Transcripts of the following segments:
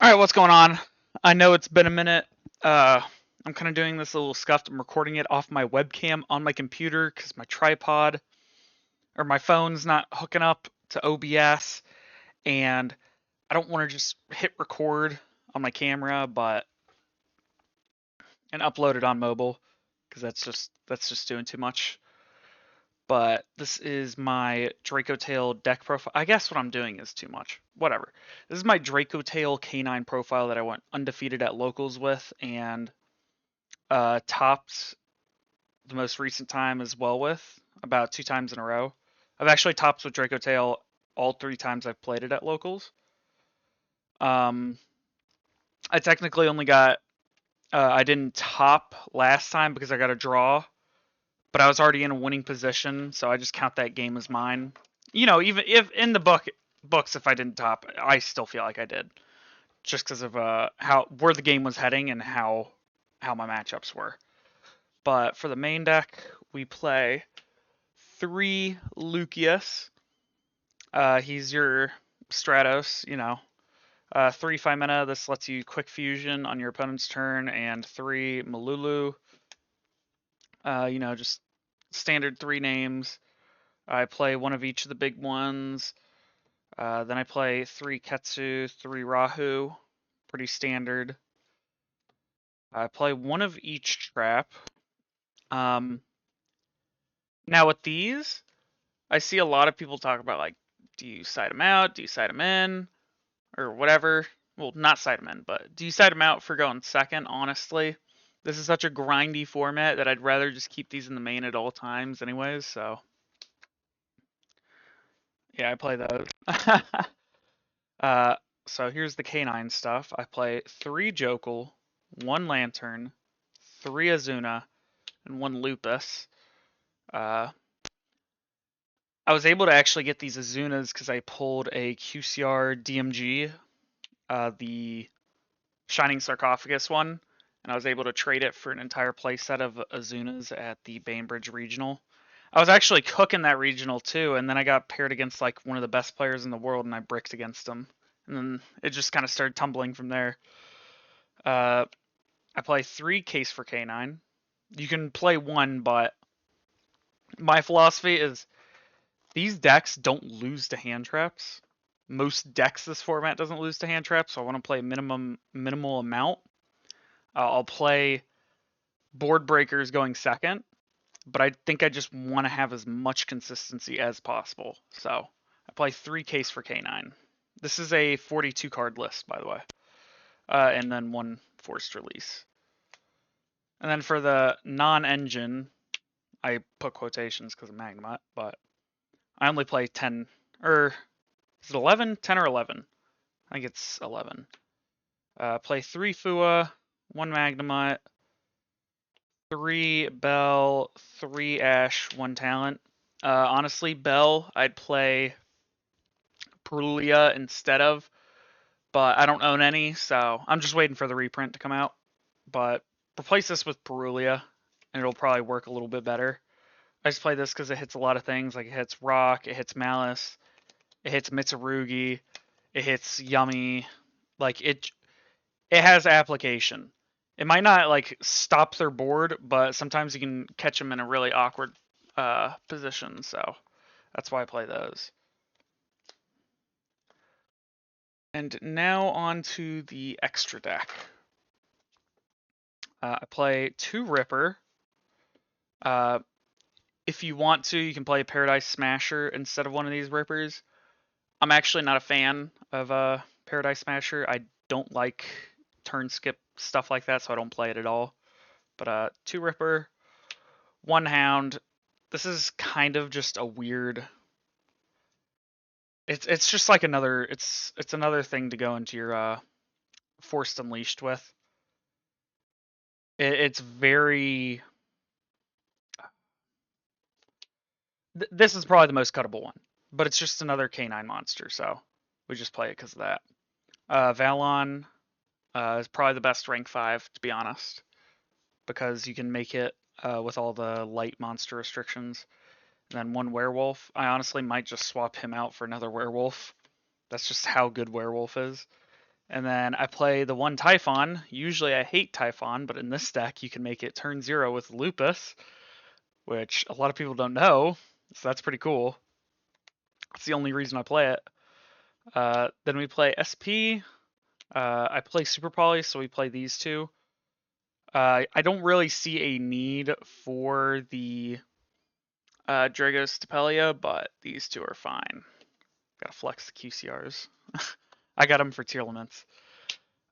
All right, what's going on? I know it's been a minute. I'm kind of doing this a little scuffed. I'm recording it off my webcam on my computer because my tripod or my phone's not hooking up to OBS, and I don't want to just hit record on my camera, but and upload it on mobile because that's just doing too much. But this is my Dracotail deck profile. I guess what I'm doing is too much. Whatever. This is my Dracotail canine profile that I went undefeated at locals with, and topped the most recent time as well with about 2 times in a row. I've actually topped with Dracotail all 3 times I've played it at locals. Um, I technically only got I didn't top last time because I got a draw, but I was already in a winning position, so I just count that game as mine. Even if in the books, if I didn't top, I still feel like I did, just because of how where the game was heading and how my matchups were. But for the main deck, we play 3 Lucius. He's your Stratos. 3 5 mana. This lets you quick fusion on your opponent's turn, and 3 Malulu. Just standard 3 names. I play one of each of the big ones. Then I play 3 Ketsu, 3 Rahu. Pretty standard. I play one of each trap. Um, Now with these, I see a lot of people talk about, like, do you side them out? Do you side them in? Or whatever. Well, not side them in, but do you side them out for going second? Honestly, this is such a grindy format that I'd rather just keep these in the main at all times, anyways. So yeah, I play those. uh, so here's the canine stuff. I play 3 Jokel, 1 Lantern, 3 Azuna, and 1 Lupus. Uh, I was able to actually get these Azunas because I pulled a QCR DMG, the Shining Sarcophagus one, and I was able to trade it for an entire playset of Azunas at the Bainbridge Regional. I was actually cooking that regional too, and then I got paired against like one of the best players in the world, and I bricked against him, and then it just kind of started tumbling from there. Uh, I play 3 Case for K9. You can play one, but my philosophy is these decks don't lose to hand traps. Most decks this format doesn't lose to hand traps, so I want to play minimal amount. I'll play board breakers going second, but I think I just want to have as much consistency as possible. So I play 3 Case for K9. This is a 42 card list, by the way, and then 1 Forced Release. And then for the non-engine, I put quotations because of Magnemite, but I only play 10, or is it 11? 10 or 11? I think it's 11. Play 3 Fua, 1 Magnemite, 3 Bell, 3 Ash, 1 Talent. Honestly, Bell, I'd play Perulia instead of, but I don't own any, so I'm just waiting for the reprint to come out. But replace this with Perulia, and it'll probably work a little bit better. I just play this because it hits a lot of things, like it hits Rock, it hits Malice, it hits Mitsurugi, it hits Yummy. Like it has application. It might not like stop their board, but sometimes you can catch them in a really awkward position. So that's why I play those. And now on to the extra deck. I play 2 Ripper. If you want to, you can play Paradise Smasher instead of one of these Rippers. I'm actually not a fan of Paradise Smasher. I don't like turn skip stuff like that, so I don't play it at all. But 2 Ripper, 1 Hound. This is kind of just a weird. It's just like it's another thing to go into your Forced Unleashed with. It's very. This is probably the most cuttable one, but it's just another canine monster, so we just play it because of that. Valon is probably the best rank 5, to be honest, because you can make it with all the light monster restrictions. And then 1 Werewolf. I honestly might just swap him out for another Werewolf. That's just how good Werewolf is. And then I play the one Typhon. Usually I hate Typhon, but in this deck you can make it turn 0 with Lupus, which a lot of people don't know, so that's pretty cool. That's the only reason I play it. Then we play SP. I play Super Poly, so we play these two. I don't really see a need for the Dracotail, but these two are fine. Gotta flex the QCRs. I got them for tier limits.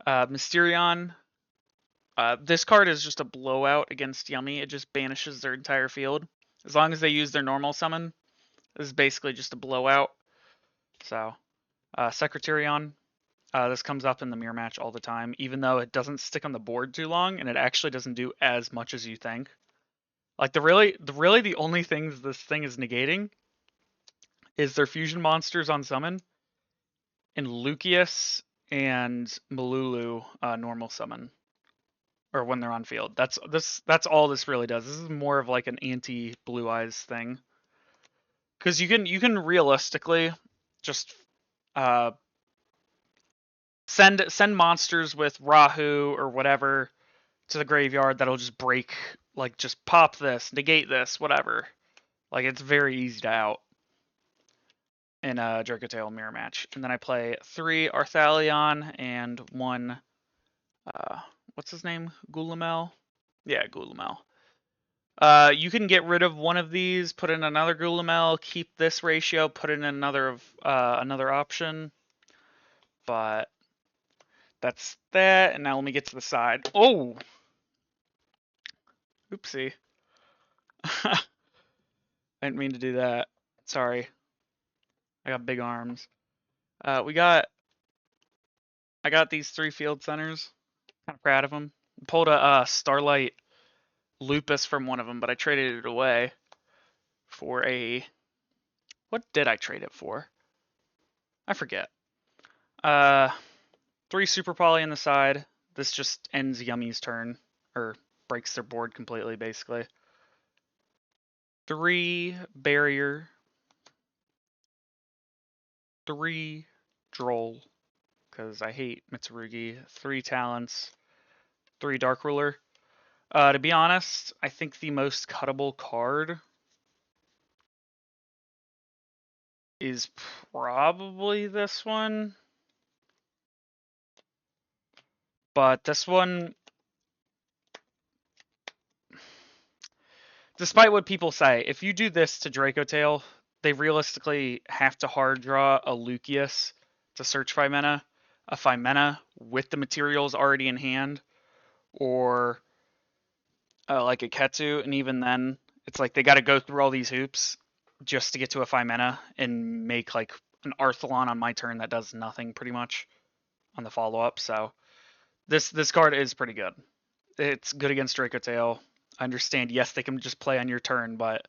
Mysterion. This card is just a blowout against Yummy. It just banishes their entire field. As long as they use their normal summon, this is basically just a blowout. So, Secretarion. This comes up in the mirror match all the time, even though it doesn't stick on the board too long, and it actually doesn't do as much as you think. Like the only things this thing is negating is their fusion monsters on summon, and Lucius and Malulu normal summon, or when they're on field. That's all this really does. This is more of like an anti Blue Eyes thing, because you can realistically just send monsters with Rahu or whatever to the graveyard that'll just break, like just pop this, negate this, whatever. Like it's very easy to out in a Dracotail mirror match. And then I play 3 Arthalion and 1 what's his name? Gulamel? Yeah, Gulamel. You can get rid of one of these, put in another Gulamel, keep this ratio, put in another option. But that's that, and now let me get to the side. Oh! Oopsie. I didn't mean to do that. Sorry. I got big arms. I got these 3 field centers. Kind of proud of them. Pulled a Starlight Lupus from one of them, but I traded it away for a... What did I trade it for? I forget. 3 Super Poly on the side. This just ends Yummy's turn, or breaks their board completely, basically. 3 Barrier. 3 Droll, because I hate Mitsurugi. 3 Talents. 3 Dark Ruler. To be honest, I think the most cuttable card is probably this one. But this one, despite what people say, if you do this to Dracotail, they realistically have to hard draw a Lucius to search 5 mana, a 5 mana with the materials already in hand, or like a Ketsu, and even then, it's like they got to go through all these hoops just to get to a 5 mana and make like an Arthalon on my turn that does nothing pretty much on the follow up. So this card is pretty good. It's good against Dracotail. I understand, yes, they can just play on your turn, but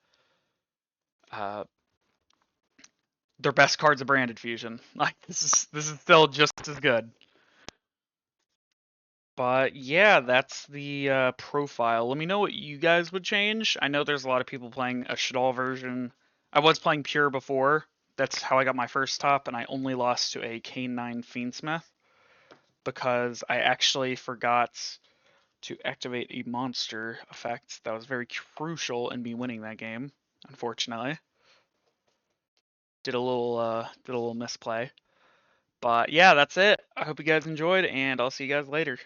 their best card's a Branded Fusion. Like this is still just as good. But yeah, that's the profile. Let me know what you guys would change. I know there's a lot of people playing a Shaddoll version. I was playing Pure before. That's how I got my first top, and I only lost to a K9 Fiendsmith because I actually forgot to activate a monster effect that was very crucial in me winning that game, unfortunately. Did a little misplay. But yeah, that's it. I hope you guys enjoyed, and I'll see you guys later.